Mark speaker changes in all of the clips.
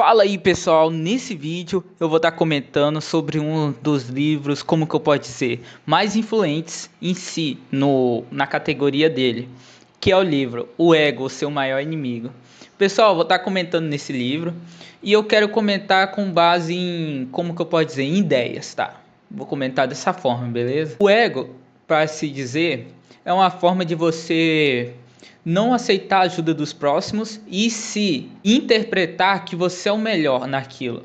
Speaker 1: Fala aí pessoal, nesse vídeo eu vou estar comentando sobre um dos livros, como que eu posso dizer, mais influentes em si, na categoria dele, que é o livro O Ego, o Seu Maior Inimigo. Pessoal, eu vou estar comentando nesse livro e eu quero comentar com base em, como que eu posso dizer, em ideias, tá? Vou comentar dessa forma, beleza? O ego, para se dizer, é uma forma de você não aceitar a ajuda dos próximos e se interpretar que você é o melhor naquilo.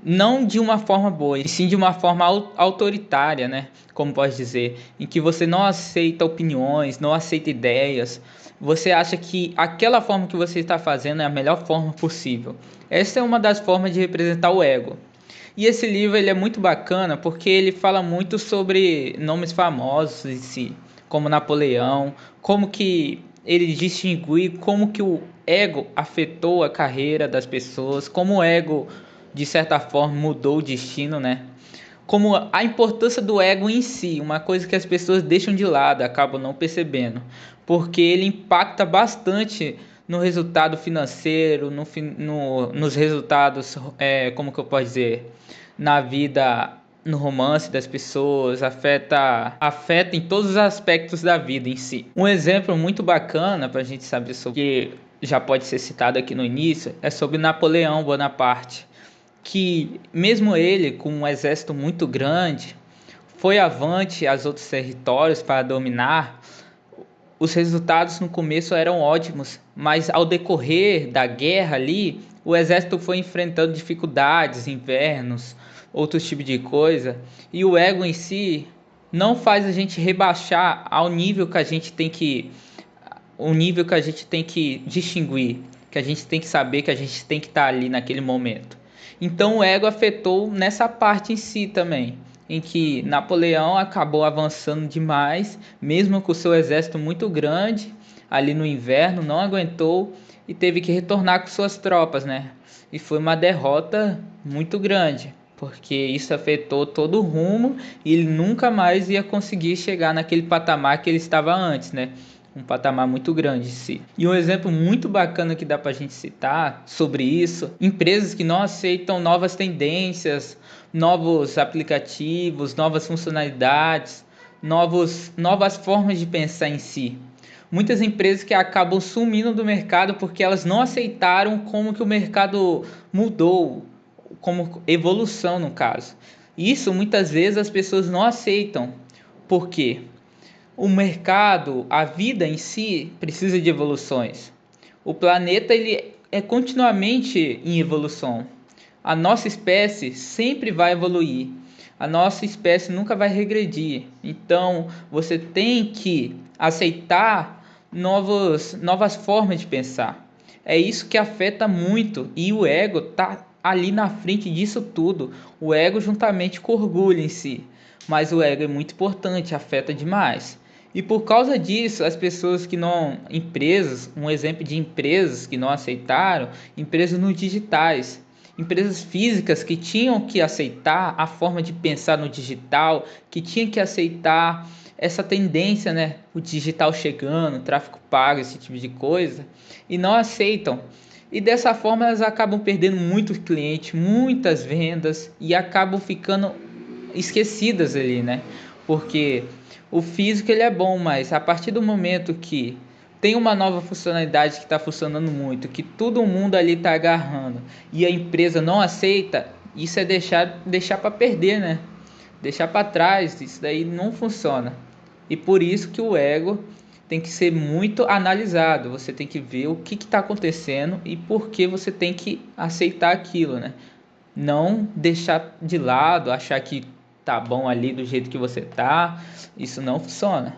Speaker 1: Não de uma forma boa, e sim de uma forma autoritária, né? Como pode dizer, em que você não aceita opiniões, não aceita ideias. Você acha que aquela forma que você está fazendo é a melhor forma possível. Essa é uma das formas de representar o ego. E esse livro ele é muito bacana porque ele fala muito sobre nomes famosos em si, como Napoleão, como que ele distinguiu como que o ego afetou a carreira das pessoas, como o ego de certa forma mudou o destino, né? Como a importância do ego em si, uma coisa que as pessoas deixam de lado, acabam não percebendo, porque ele impacta bastante no resultado financeiro, nos resultados, como que eu posso dizer, na vida, no romance das pessoas, afeta em todos os aspectos da vida em si. Um exemplo muito bacana para a gente saber sobre, que já pode ser citado aqui no início, é sobre Napoleão Bonaparte, que mesmo ele com um exército muito grande, foi avante aos outros territórios para dominar. Os resultados no começo eram ótimos, mas ao decorrer da guerra ali, o exército foi enfrentando dificuldades, invernos, outros tipos de coisa, e o ego em si não faz a gente rebaixar ao nível que a gente tem que o nível que a gente tem que distinguir, que a gente tem que saber que a gente tem que estar ali naquele momento. Então o ego afetou nessa parte em si também, em que Napoleão acabou avançando demais, mesmo com seu exército muito grande, ali no inverno, não aguentou e teve que retornar com suas tropas, né? E foi uma derrota muito grande, porque isso afetou todo o rumo e ele nunca mais ia conseguir chegar naquele patamar que ele estava antes, né? Um patamar muito grande em si. E um exemplo muito bacana que dá para a gente citar sobre isso, empresas que não aceitam novas tendências, novos aplicativos, novas funcionalidades, novas formas de pensar em si. Muitas empresas que acabam sumindo do mercado porque elas não aceitaram como que o mercado mudou, como evolução no caso. Isso muitas vezes as pessoas não aceitam. Por quê? O mercado, a vida em si precisa de evoluções. O planeta ele é continuamente em evolução. A nossa espécie sempre vai evoluir. A nossa espécie nunca vai regredir. Então, você tem que aceitar novas formas de pensar. É isso que afeta muito e o ego tá ali na frente disso tudo. O ego juntamente com o orgulho em si. Mas o ego é muito importante, afeta demais. E por causa disso, as pessoas que não, empresas, um exemplo de empresas que não aceitaram, empresas no digitais, empresas físicas que tinham que aceitar a forma de pensar no digital, que tinham que aceitar essa tendência, né, o digital chegando, tráfego pago, esse tipo de coisa, e não aceitam. E dessa forma elas acabam perdendo muitos clientes, muitas vendas e acabam ficando esquecidas ali, né? Porque o físico ele é bom, mas a partir do momento que tem uma nova funcionalidade que está funcionando muito, que todo mundo ali está agarrando e a empresa não aceita, isso é deixar para perder, né? Deixar para trás, isso daí não funciona. E por isso que o ego tem que ser muito analisado. Você tem que ver o que está acontecendo e por que você tem que aceitar aquilo, né? Não deixar de lado, achar que tá bom ali do jeito que você tá, isso não funciona.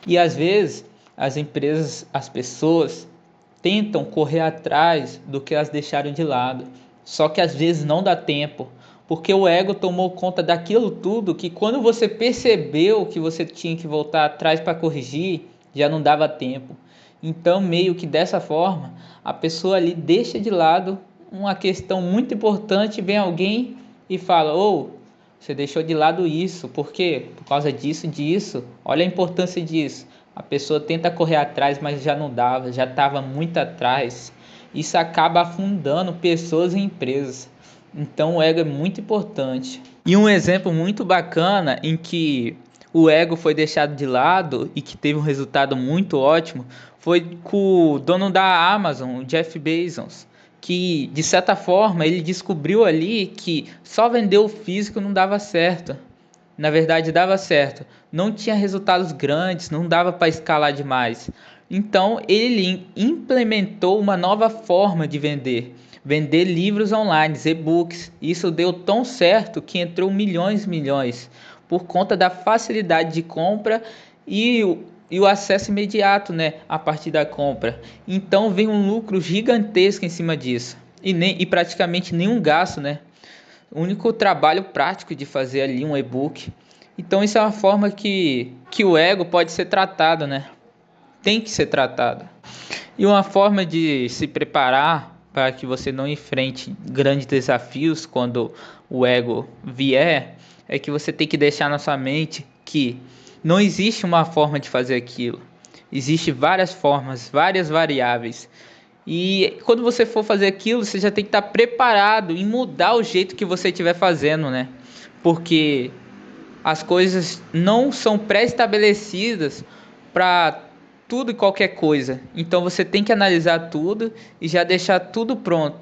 Speaker 1: E às vezes as empresas, as pessoas tentam correr atrás do que elas deixaram de lado. Só que às vezes não dá tempo, porque o ego tomou conta daquilo tudo que quando você percebeu que você tinha que voltar atrás para corrigir, já não dava tempo. Então, meio que dessa forma, a pessoa ali deixa de lado uma questão muito importante, vem alguém e fala: "Ô, você deixou de lado isso, por quê? Por causa disso. Olha a importância disso." A pessoa tenta correr atrás, mas já não dava, já estava muito atrás. Isso acaba afundando pessoas e empresas. Então o ego é muito importante. E um exemplo muito bacana em que o ego foi deixado de lado e que teve um resultado muito ótimo foi com o dono da Amazon, o Jeff Bezos, que de certa forma ele descobriu ali que só vender o físico não dava certo. Na verdade, dava certo. Não tinha resultados grandes, não dava para escalar demais. Então, ele implementou uma nova forma de vender. Vender livros online, e-books. Isso deu tão certo que entrou milhões e milhões. Por conta da facilidade de compra e o acesso imediato, né, a partir da compra. Então, vem um lucro gigantesco em cima disso. E praticamente nenhum gasto, né? O único trabalho prático de fazer ali um e-book. Então isso é uma forma que o ego pode ser tratado, né? Tem que ser tratado. E uma forma de se preparar para que você não enfrente grandes desafios quando o ego vier é que você tem que deixar na sua mente que não existe uma forma de fazer aquilo. Existem várias formas, várias variáveis. E quando você for fazer aquilo, você já tem que estar preparado em mudar o jeito que você estiver fazendo, né? Porque as coisas não são pré-estabelecidas para tudo e qualquer coisa. Então você tem que analisar tudo e já deixar tudo pronto.